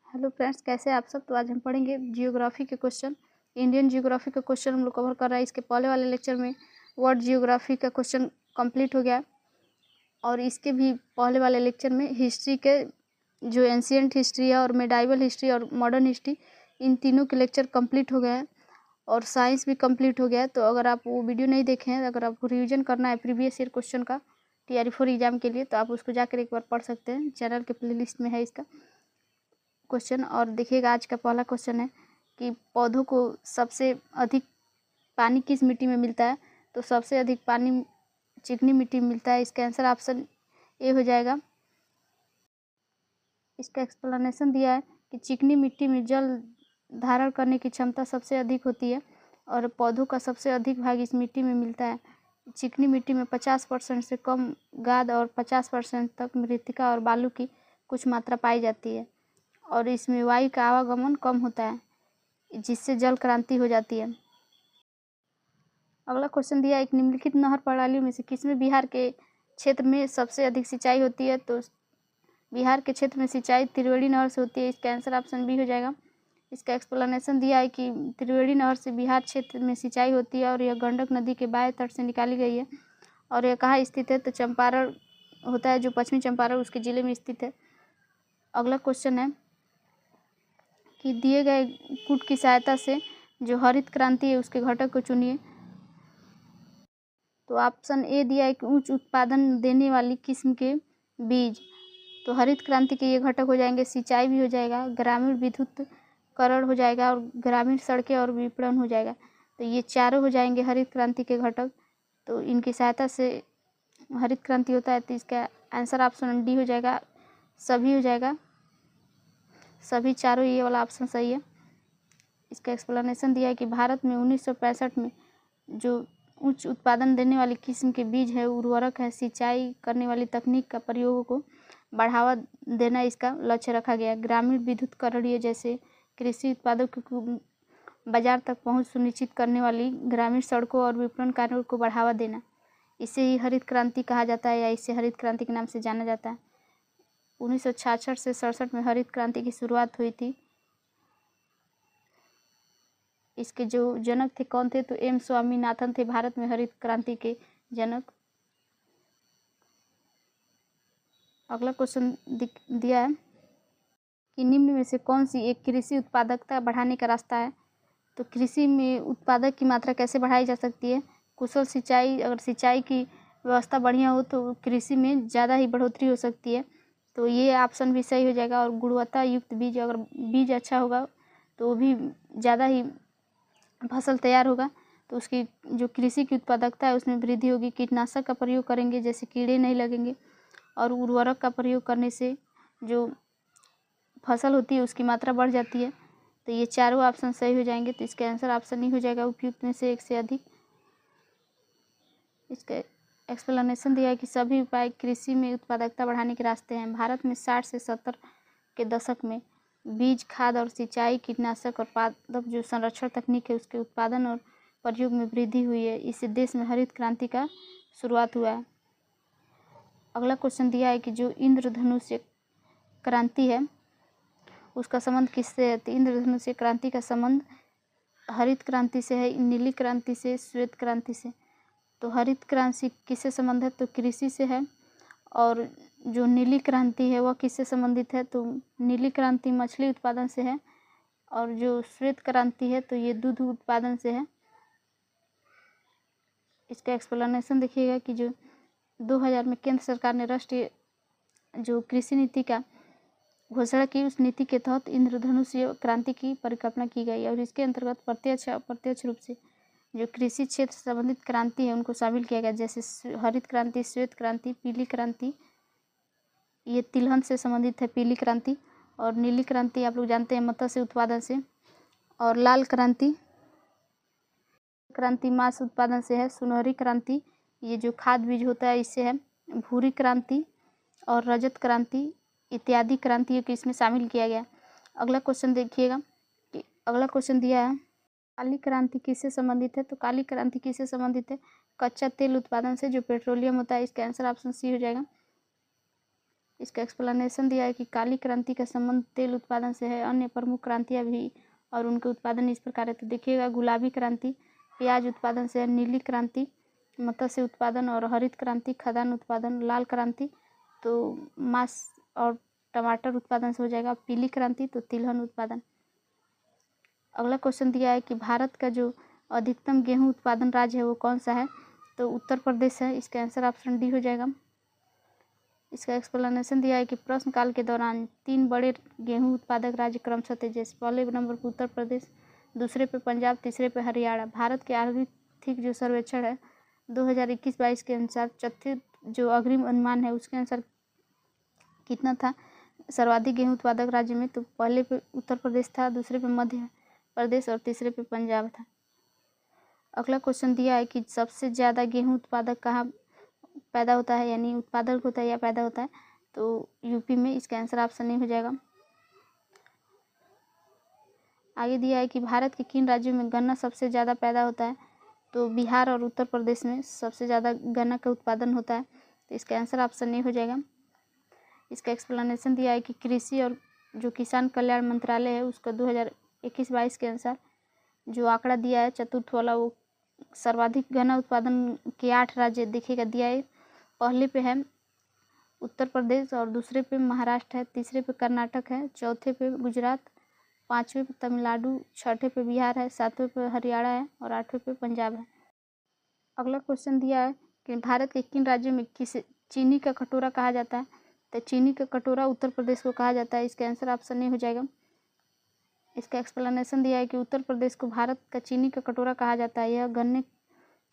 Hello friends, कैसे हैं आप सब। तो आज हम पढ़ेंगे जियोग्राफी के क्वेश्चन। इंडियन जियोग्राफी का क्वेश्चन हम लोग कवर कर रहे हैं। इसके पहले वाले लेक्चर में वर्ल्ड जियोग्राफी का क्वेश्चन कंप्लीट हो गया और इसके भी पहले वाले लेक्चर में हिस्ट्री के जो एंशियंट हिस्ट्री है और मेडाइवल हिस्ट्री और मॉडर्न हिस्ट्री, इन तीनों के लेक्चर कंप्लीट हो गए हैं और साइंस भी कंप्लीट हो गया है। तो अगर आप वो वीडियो नहीं देखे हैं, अगर आपको रिविजन करना है प्रीवियस ईयर क्वेश्चन का TRE4 एग्जाम के लिए, तो आप उसको जाकर एक बार पढ़ सकते हैं। चैनल के प्लेलिस्ट में है इसका क्वेश्चन। और देखिएगा, आज का पहला क्वेश्चन है कि पौधों को सबसे अधिक पानी किस मिट्टी में मिलता है। तो सबसे अधिक पानी चिकनी मिट्टी में मिलता है। इसका आंसर ऑप्शन ए हो जाएगा। इसका एक्सप्लेनेशन दिया है कि चिकनी मिट्टी में जल धारण करने की क्षमता सबसे अधिक होती है और पौधों का सबसे अधिक भाग इस मिट्टी में मिलता है। चिकनी मिट्टी में 50% से कम गाद और 50% तक मृतिका और बालू की कुछ मात्रा पाई जाती है और इसमें वायु का आवागमन कम होता है, जिससे जल क्रांति हो जाती है। अगला क्वेश्चन दिया, एक निम्नलिखित नहर प्रणालियों में से किसमें बिहार के क्षेत्र में सबसे अधिक सिंचाई होती है। तो बिहार के क्षेत्र में सिंचाई त्रिवेणी नहर से होती है। इसका आंसर ऑप्शन बी हो जाएगा। इसका एक्सप्लेनेशन दिया है कि त्रिवेणी नहर से बिहार क्षेत्र में सिंचाई होती है और यह गंडक नदी के बाएं तट से निकाली गई है। और यह कहाँ स्थित है। तो चंपारण होता है, जो पश्चिमी चंपारण उसके जिले में स्थित है। अगला क्वेश्चन है कि दिए गए कूट की सहायता से जो हरित क्रांति है उसके घटक को चुनिए। तो ऑप्शन ए दिया है कि उच्च उत्पादन देने वाली किस्म के बीज। तो हरित क्रांति के ये घटक हो जाएंगे, सिंचाई भी हो जाएगा, ग्रामीण विद्युतीकरण हो जाएगा और ग्रामीण सड़कें और विपणन हो जाएगा। तो ये चारों हो जाएंगे हरित क्रांति के घटक। तो इनकी सहायता से हरित क्रांति होता है। तो इसका आंसर ऑप्शन डी हो जाएगा, सभी हो जाएगा, सभी चारों, ये वाला ऑप्शन सही है। इसका एक्सप्लेनेशन दिया है कि भारत में 1965 में जो उच्च उत्पादन देने वाली किस्म के बीज है, उर्वरक है, सिंचाई करने वाली तकनीक का प्रयोग को बढ़ावा देना इसका लक्ष्य रखा गया। ग्रामीण विद्युतीकरण जैसे कृषि उत्पादों को बाजार तक पहुंच सुनिश्चित करने वाली ग्रामीण सड़कों और विपणन कार्यों को बढ़ावा देना, इसे ही हरित क्रांति कहा जाता है या इसे हरित क्रांति के नाम से जाना जाता है। 1966 से 67 में हरित क्रांति की शुरुआत हुई थी। इसके जो जनक थे कौन थे। तो एम स्वामीनाथन थे भारत में हरित क्रांति के जनक। अगला क्वेश्चन दिया है कि निम्न में से कौन सी एक कृषि उत्पादकता बढ़ाने का रास्ता है। तो कृषि में उत्पादक की मात्रा कैसे बढ़ाई जा सकती है। कुशल सिंचाई, अगर सिंचाई की व्यवस्था बढ़िया हो तो कृषि में ज़्यादा ही बढ़ोतरी हो सकती है। तो ये ऑप्शन भी सही हो जाएगा। और गुणवत्ता युक्त बीज, अगर बीज अच्छा होगा तो भी ज़्यादा ही फसल तैयार होगा, तो उसकी जो कृषि की उत्पादकता है उसमें वृद्धि होगी। कीटनाशक का प्रयोग करेंगे जैसे कीड़े नहीं लगेंगे और उर्वरक का प्रयोग करने से जो फसल होती है उसकी मात्रा बढ़ जाती है। तो ये चारों ऑप्शन सही हो जाएंगे। तो इसका आंसर ऑप्शन ही हो जाएगा, उपयुक्त में से एक से अधिक। इसका एक्सप्लेनेशन दिया है कि सभी उपाय कृषि में उत्पादकता बढ़ाने के रास्ते हैं। भारत में 60 से 70 के दशक में बीज, खाद और सिंचाई, कीटनाशक और पादप जो संरक्षण तकनीक है उसके उत्पादन और प्रयोग में वृद्धि हुई है। इससे देश में हरित क्रांति का शुरुआत हुआ है। अगला क्वेश्चन दिया है कि जो इंद्रधनुष्य क्रांति है उसका संबंध किससे है। तो इंद्रधनुष्य क्रांति का संबंध हरित क्रांति से है, नीली क्रांति से, श्वेत क्रांति से। तो हरित क्रांति किससे संबंधित है। तो कृषि से है। और जो नीली क्रांति है वह किससे संबंधित है। तो नीली क्रांति मछली उत्पादन से है। और जो श्वेत क्रांति है तो ये दूध उत्पादन से है। इसका एक्सप्लेनेशन देखिएगा कि जो 2000 में केंद्र सरकार ने राष्ट्रीय जो कृषि नीति का घोषणा की, उस नीति के तहत इंद्रधनुष्य क्रांति की परिकल्पना की गई और इसके अंतर्गत प्रत्यक्ष अप्रत्यक्ष रूप से जो कृषि क्षेत्र से संबंधित क्रांति है उनको शामिल किया गया, जैसे हरित क्रांति, श्वेत क्रांति, पीली क्रांति, ये तिलहन से संबंधित है पीली क्रांति। और नीली क्रांति आप लोग जानते हैं मत्स्य उत्पादन से। और लाल क्रांति मांस उत्पादन से है। सुनहरी क्रांति ये जो खाद बीज होता है इससे है। भूरी क्रांति और रजत क्रांति इत्यादि क्रांतियों को इसमें शामिल किया गया। अगला क्वेश्चन देखिएगा कि अगला क्वेश्चन दिया है काली क्रांति किससे संबंधित है। तो काली क्रांति किससे संबंधित है। कच्चा तेल उत्पादन से, जो पेट्रोलियम होता है। इसका आंसर ऑप्शन सी हो जाएगा। इसका एक्सप्लेनेशन दिया है कि काली क्रांति का संबंध तेल उत्पादन से है। अन्य प्रमुख क्रांतियाँ भी और उनके उत्पादन इस प्रकार है। तो देखिएगा, गुलाबी क्रांति प्याज उत्पादन से है, नीली क्रांति मत्स्य उत्पादन और हरित क्रांति खाद्यान्न उत्पादन, लाल क्रांति तो मांस और टमाटर उत्पादन से हो जाएगा, पीली क्रांति तो तिलहन उत्पादन। अगला क्वेश्चन दिया है कि भारत का जो अधिकतम गेहूं उत्पादन राज्य है वो कौन सा है, तो उत्तर प्रदेश है। इसका आंसर ऑप्शन डी हो जाएगा। इसका एक्सप्लेनेशन दिया है कि प्रश्न काल के दौरान 3 बड़े गेहूं उत्पादक राज्य क्रमशः थे, जैसे पहले नंबर पर उत्तर प्रदेश, दूसरे पे पंजाब, तीसरे पे हरियाणा। भारत के आर्थिक जो सर्वेक्षण है 2021-22 के अनुसार, चौथे जो अग्रिम अनुमान है उसके अनुसार कितना था सर्वाधिक गेहूं उत्पादक राज्य में, तो पहले पे उत्तर प्रदेश था, दूसरे पे मध्य प्रदेश और तीसरे पे पंजाब था। अगला क्वेश्चन दिया है कि सबसे ज़्यादा गेहूं उत्पादक कहाँ पैदा होता है, यानी उत्पादक होता है या पैदा होता है, तो यूपी में। इसका आंसर ऑप्शन नहीं हो जाएगा। आगे दिया है कि भारत के किन राज्यों में गन्ना सबसे ज़्यादा पैदा होता है, तो बिहार और उत्तर प्रदेश में सबसे ज़्यादा गन्ना का उत्पादन होता है, तो इसका आंसर ऑप्शन नहीं हो जाएगा। इसका एक्सप्लेनेशन दिया है कि कृषि और जो किसान कल्याण मंत्रालय है उसका 2021-22 के अनुसार जो आंकड़ा दिया है चतुर्थ वाला, वो सर्वाधिक गन्ना उत्पादन के 8 राज्य देखिएगा दिया है। पहले पे है उत्तर प्रदेश और दूसरे पे महाराष्ट्र है, तीसरे पे कर्नाटक है, चौथे पे गुजरात, पाँचवें पे तमिलनाडु, छठे पे बिहार है, सातवें पे हरियाणा है और आठवें पे पंजाब है। अगला क्वेश्चन दिया है कि भारत के किन राज्यों में किसे चीनी का कटोरा कहा जाता है, तो चीनी का कटोरा उत्तर प्रदेश को कहा जाता है। इसका आंसर ऑप्शन नहीं हो जाएगा। इसका एक्सप्लेनेशन दिया है कि उत्तर प्रदेश को भारत का चीनी का कटोरा कहा जाता है। यह गन्ने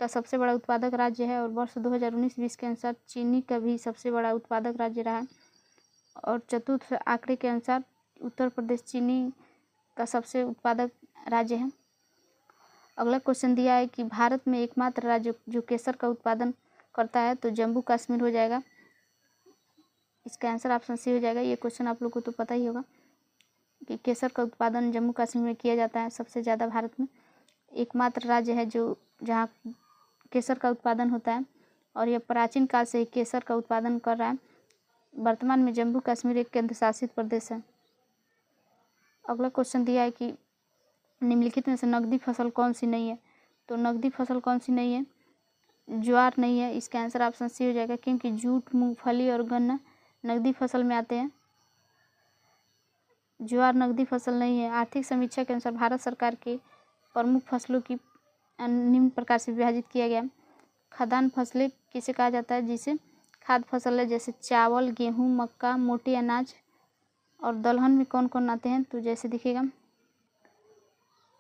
का सबसे बड़ा उत्पादक राज्य है और वर्ष 2019-20 के अनुसार चीनी का भी सबसे बड़ा उत्पादक राज्य रहा है। और चतुर्थ आंकड़े के अनुसार उत्तर प्रदेश चीनी का सबसे उत्पादक राज्य है। अगला क्वेश्चन दिया है कि भारत में एकमात्र राज्य जो केसर का उत्पादन करता है, तो जम्मू कश्मीर हो जाएगा। इसका आंसर ऑप्शन सी हो जाएगा। ये क्वेश्चन आप लोग को तो पता ही होगा कि केसर का उत्पादन जम्मू कश्मीर में किया जाता है सबसे ज़्यादा। भारत में एकमात्र राज्य है जो जहाँ केसर का उत्पादन होता है और यह प्राचीन काल से ही केसर का उत्पादन कर रहा है। वर्तमान में जम्मू कश्मीर एक केंद्र शासित प्रदेश है। अगला क्वेश्चन दिया है कि निम्नलिखित में से नकदी फसल कौन सी नहीं है, तो नकदी फसल कौन सी नहीं है, ज्वार नहीं है। इसका आंसर ऑप्शन सी हो जाएगा, क्योंकि जूट, मूंगफली और गन्ना नकदी फसल में आते हैं। ज्वार नकदी फसल नहीं है। आर्थिक समीक्षा के अनुसार भारत सरकार के प्रमुख फसलों की निम्न प्रकार से विभाजित किया गया। खाद्यान्न फसलें किसे कहा जाता है, जिसे खाद्य फसल है, जैसे चावल, गेहूँ, मक्का, मोटे अनाज। और दलहन में कौन कौन आते हैं, तो जैसे देखिएगा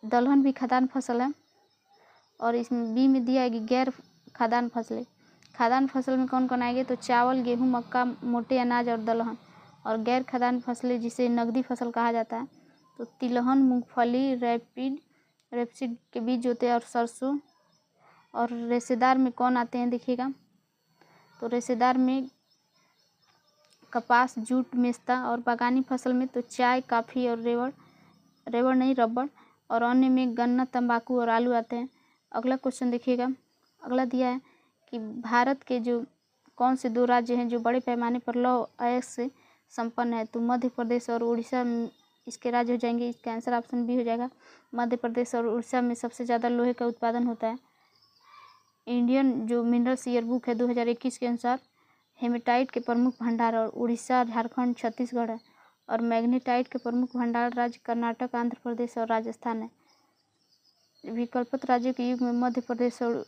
दलहन भी खाद्यान्न फसल है। और इसमें बी में दिया है कि गैर खाद्यान्न फसलें। खाद्यान्न फसल में कौन कौन आएंगे, तो चावल, गेहूँ, मक्का, मोटे अनाज और दलहन। और गैर खाद्यान्न फसलें जिसे नकदी फसल कहा जाता है, तो तिलहन, मूंगफली, रेपसीड के बीज होते हैं और सरसों। और रेशेदार में कौन आते हैं देखिएगा, तो रेशेदार में कपास, जूट, मेस्ता। और बागानी फसल में तो चाय, कॉफ़ी और रबड़। और अन्य में गन्ना, तंबाकू और आलू आते हैं। अगला क्वेश्चन देखिएगा। अगला दिया है कि भारत के जो कौन से 2 राज्य हैं जो बड़े पैमाने पर लौह अयस्क से संपन्न है, तो मध्य प्रदेश और उड़ीसा इसके राज्य हो जाएंगे। इसका आंसर ऑप्शन बी हो जाएगा। मध्य प्रदेश और उड़ीसा में सबसे ज़्यादा लोहे का उत्पादन होता है। इंडियन जो मिनरल्स ईयरबुक है 2021 के अनुसार हेमेटाइट के प्रमुख भंडार और उड़ीसा, झारखंड, छत्तीसगढ़ है। और मैग्नीटाइट के प्रमुख भंडार राज्य कर्नाटक, आंध्र प्रदेश और राजस्थान है। विकल्पित राज्यों के युग में मध्य प्रदेश और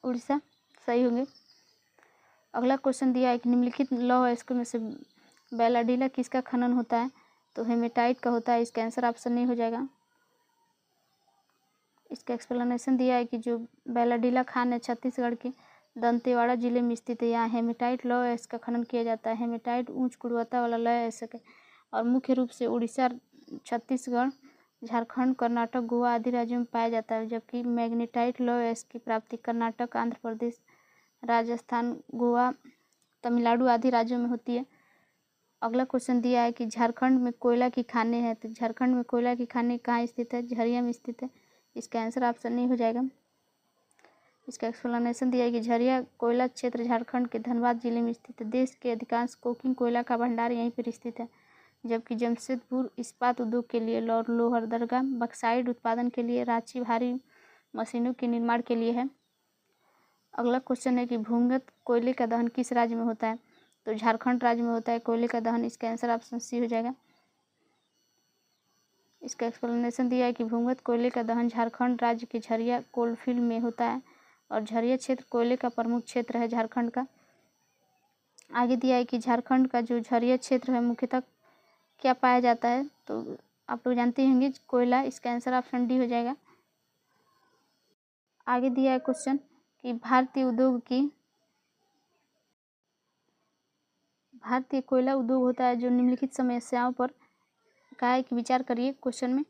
उड़ीसा सही होंगे। अगला क्वेश्चन दिया है कि निम्नलिखित लौह अयस्कों में से बैलाडीला किसका खनन होता है, तो हेमेटाइट का होता है। इसका आंसर ऑप्शन नहीं हो जाएगा। इसका एक्सप्लेनेशन दिया है कि जो बैलाडीला खान है छत्तीसगढ़ के दंतेवाड़ा जिले में स्थित है। यहाँ हेमेटाइट लौह अयस्क का खनन किया जाता है। हेमेटाइट उच्च गुणवत्ता वाला लौह अयस्क है और मुख्य रूप से उड़ीसा, छत्तीसगढ़, झारखंड, कर्नाटक, गोवा आदि राज्यों में पाया जाता है, जबकि मैग्नीटाइट लौह अयस्क की प्राप्ति कर्नाटक, आंध्र प्रदेश, राजस्थान, गोवा, तमिलनाडु आदि राज्यों में होती है। अगला क्वेश्चन दिया है कि झारखंड में कोयला की खानें हैं, तो झारखंड में कोयला की खानें कहाँ स्थित है, झरिया में स्थित है। इसका आंसर ऑप्शन नहीं हो जाएगा। इसका एक्सप्लेनेशन दिया है कि झरिया कोयला क्षेत्र झारखंड के धनबाद जिले में स्थित है। देश के अधिकांश कोकिंग कोयला का भंडार यहीं पर स्थित है, जबकि जमशेदपुर इस्पात उद्योग के लिए और लोहरदगा बक्साइड उत्पादन के लिए, रांची भारी मशीनों के निर्माण के लिए है। अगला क्वेश्चन है कि भूमिगत कोयले का दहन किस राज्य में होता है? तो झारखंड राज्य में होता है कोयले का दहन। इसका आंसर ऑप्शन सी हो जाएगा। इसका एक्सप्लेनेशन दिया है कि भूमिगत कोयले का दहन झारखंड राज्य के झरिया कोलफील्ड में होता है और झरिया क्षेत्र कोयले का प्रमुख क्षेत्र है झारखंड का। आगे दिया है कि झारखंड का जो झरिया क्षेत्र है मुख्यतः क्या पाया जाता है? तो आप लोग जानते होंगे कोयला। इसका आंसर ऑप्शन डी हो जाएगा। आगे दिया है क्वेश्चन कि भारतीय कोयला उद्योग होता है जो निम्नलिखित समस्याओं पर कहा है कि विचार करिए। क्वेश्चन में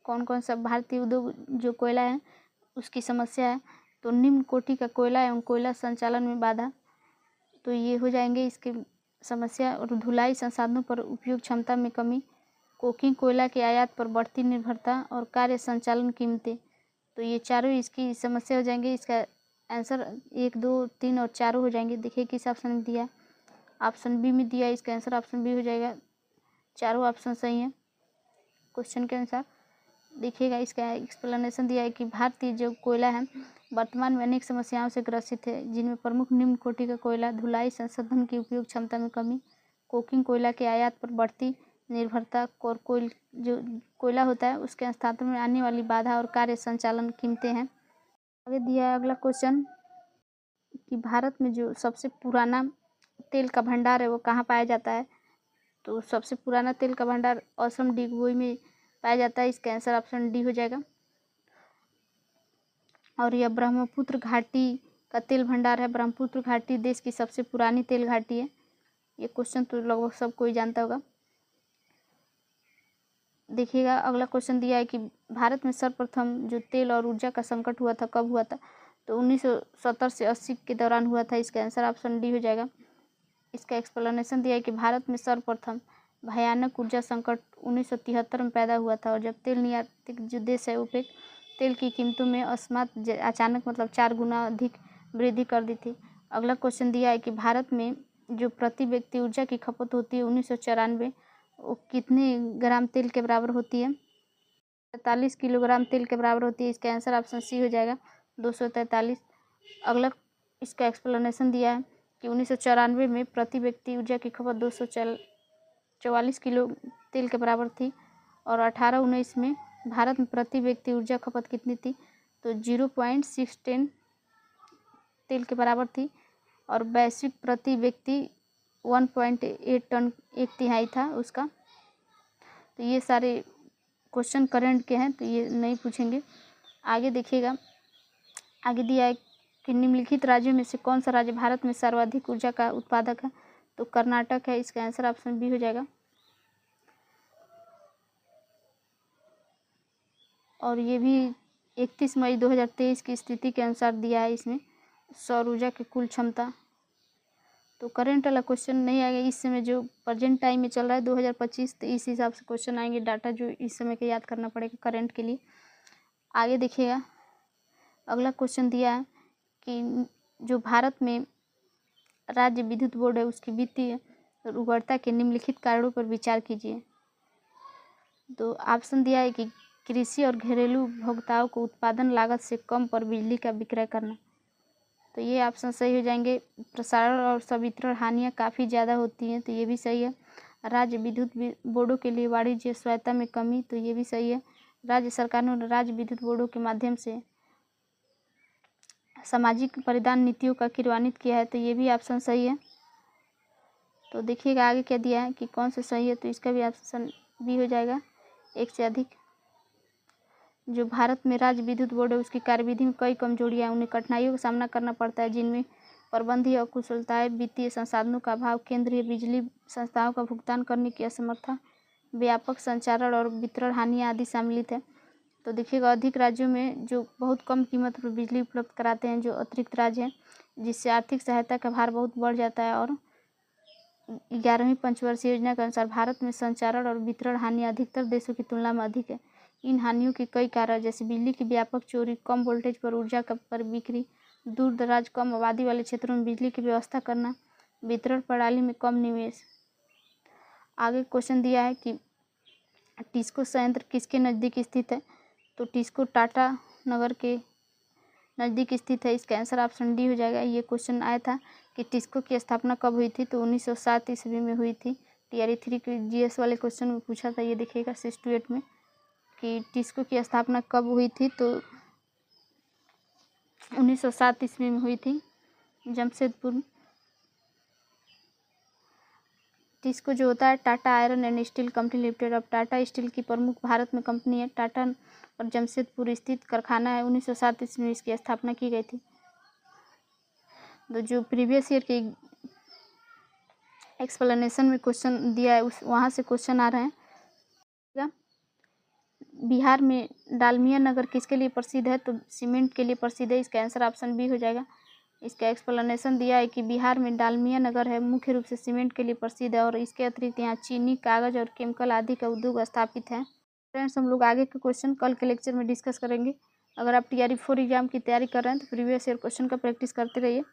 कौन कौन सा भारतीय उद्योग जो कोयला है उसकी समस्या है? तो निम्न कोटि का कोयला एवं कोयला संचालन में बाधा, तो ये हो जाएंगे इसकी समस्या। और धुलाई संसाधनों पर उपयोग क्षमता में कमी, कोकिंग कोयला के आयात पर बढ़ती निर्भरता और कार्य संचालन कीमतें, तो ये चारों इसकी समस्या हो जाएंगे। इसका आंसर 1, 2, 3 और चारों हो जाएंगे। देखिए किस ऑप्शन में दिया, ऑप्शन बी में दिया। इसका आंसर ऑप्शन बी हो जाएगा। चारों ऑप्शन सही हैं क्वेश्चन के अनुसार। देखिएगा इसका एक्सप्लेनेशन दिया है कि भारतीय जो कोयला है वर्तमान में अनेक समस्याओं से ग्रसित है, जिनमें प्रमुख निम्न कोटि का कोयला, धुलाई संसाधन की उपयोग क्षमता में कमी, कोकिंग कोयला के आयात पर बढ़ती निर्भरता और जो कोयला होता है उसके हस्तांतरण में आने वाली बाधा और कार्य संचालन कीमतें हैं। आगे दिया है अगला क्वेश्चन कि भारत में जो सबसे पुराना तेल का भंडार है वो कहाँ पाया जाता है? तो सबसे पुराना तेल का भंडार असम डिगबोई में पाया जाता है। इसका आंसर ऑप्शन डी हो जाएगा। और यह ब्रह्मपुत्र घाटी का तेल भंडार है। ब्रह्मपुत्र घाटी देश की सबसे पुरानी तेल घाटी है। ये क्वेश्चन तो लगभग सब कोई जानता होगा। देखिएगा अगला क्वेश्चन दिया है कि भारत में सर्वप्रथम जो तेल और ऊर्जा का संकट हुआ था कब हुआ था? तो 1970 से 80 के दौरान हुआ था। इसका आंसर ऑप्शन डी हो जाएगा। इसका एक्सप्लेनेशन दिया है कि भारत में सर्वप्रथम भयानक ऊर्जा संकट 1973 में पैदा हुआ था, और जब तेल निर्यातक जो देश है ओपेक तेल की कीमतों में अचानक 4 गुना अधिक वृद्धि कर दी थी। अगला क्वेश्चन दिया है कि भारत में जो प्रति व्यक्ति ऊर्जा की खपत होती है 1994 वो कितने ग्राम तेल के बराबर होती है? 43 किलोग्राम तेल के बराबर होती है। इसका आंसर ऑप्शन सी हो जाएगा 243। अगला इसका एक्सप्लेनेशन दिया है कि 1994 में प्रति व्यक्ति ऊर्जा की खपत 244 किलो तेल के बराबर थी, और 18-19 में भारत में प्रति व्यक्ति ऊर्जा खपत कितनी थी? तो 0.610 तेल के बराबर थी, और वैश्विक प्रति व्यक्ति 1.8 टन 1/3 था उसका। तो ये सारे क्वेश्चन करंट के हैं तो ये नहीं पूछेंगे। आगे देखिएगा, आगे दिया है कि निम्नलिखित राज्यों में से कौन सा राज्य भारत में सर्वाधिक ऊर्जा का उत्पादक है? तो कर्नाटक है। इसका आंसर ऑप्शन बी हो जाएगा। और ये भी 31 मई 2023 की स्थिति के अनुसार दिया है इसमें सौर ऊर्जा की कुल क्षमता। तो करंट वाला क्वेश्चन नहीं आएगा इस समय, जो प्रेजेंट टाइम में चल रहा है 2025, तो इस हिसाब से क्वेश्चन आएंगे। डाटा जो इस समय के याद करना पड़ेगा करंट के लिए। आगे देखिएगा अगला क्वेश्चन दिया है कि जो भारत में राज्य विद्युत बोर्ड है उसकी वित्तीय उर्वरता के निम्नलिखित कारणों पर विचार कीजिए। तो ऑप्शन दिया है कि कृषि और घरेलू उपभोक्ताओं को उत्पादन लागत से कम पर बिजली का विक्रय करना, तो ये ऑप्शन सही हो जाएंगे। प्रसारण और संवितरण हानियाँ काफ़ी ज़्यादा होती हैं, तो ये भी सही है। राज्य विद्युत बोर्डों के लिए वाणिज्य स्वायत्तता में कमी, तो ये भी सही है। राज्य सरकारों ने राज्य विद्युत बोर्डों के माध्यम से सामाजिक परिधान नीतियों का क्रियान्वित किया है, तो ये भी ऑप्शन सही है। तो देखिएगा आगे क्या दिया है कि कौन सा सही है, तो इसका भी ऑप्शन बी हो जाएगा। एक से अधिक जो भारत में राज्य विद्युत बोर्ड है उसकी कार्यविधि में कई कमजोरियां हैं। उन्हें कठिनाइयों का सामना करना पड़ता है, जिनमें प्रबंधीय अकुशलताएं, वित्तीय संसाधनों का अभाव, केंद्रीय बिजली संस्थाओं का भुगतान करने की असमर्थता, व्यापक संचारण और वितरण हानियाँ आदि सम्मिलित है। तो देखिएगा अधिक राज्यों में जो बहुत कम कीमत पर बिजली उपलब्ध कराते हैं जो अतिरिक्त राज्य हैं, जिससे आर्थिक सहायता का भार बहुत बढ़ जाता है। और 11वीं पंचवर्षीय योजना के अनुसार भारत में संचारण और वितरण हानि अधिकतर देशों की तुलना में अधिक है। इन हानियों के कई कारण जैसे बिजली की व्यापक चोरी, कम वोल्टेज पर ऊर्जा पर बिक्री, दूर दराज कम आबादी वाले क्षेत्रों में बिजली की व्यवस्था करना, वितरण प्रणाली में कम निवेश। आगे क्वेश्चन दिया है कि टिस्को संयंत्र किसके नज़दीक स्थित है, तो टिस्को टाटा नगर के नज़दीक स्थित है। इसका आंसर ऑप्शन डी हो जाएगा। ये क्वेश्चन आया था कि टिस्को की स्थापना कब हुई थी, तो 1907 ईस्वी में हुई थी। टीआरई 3 के जीएस वाले क्वेश्चन में पूछा था, ये देखिएगा 6 to 8 में, कि टिस्को की स्थापना कब हुई थी, तो 1907 ईस्वी में हुई थी जमशेदपुर। टिस्को जो होता है Tata iron and steel company limited, अब टाटा स्टील की प्रमुख भारत में कंपनी है। टाटा और जमशेदपुर स्थित कारखाना है। 1907 ईस्वी में इसकी स्थापना की गई थी। तो जो प्रीवियस ईयर के एक्सप्लेनेशन में क्वेश्चन दिया है उस वहाँ से क्वेश्चन आ रहे हैं। बिहार में डालमिया नगर किसके लिए प्रसिद्ध है, तो सीमेंट के लिए प्रसिद्ध है। इसका आंसर ऑप्शन बी हो जाएगा। इसका एक्सप्लेनेशन दिया है कि बिहार में डालमिया नगर है मुख्य रूप से सीमेंट के लिए प्रसिद्ध है और इसके अतिरिक्त यहाँ चीनी, कागज़ और केमिकल आदि का उद्योग स्थापित है। फ्रेंड्स, हम लोग आगे के क्वेश्चन कल के लेक्चर में डिस्कस करेंगे। अगर आप टीआरई 4 एग्जाम की तैयारी कर रहे हैं तो प्रीवियस ईयर क्वेश्चन का प्रैक्टिस करते रहिए।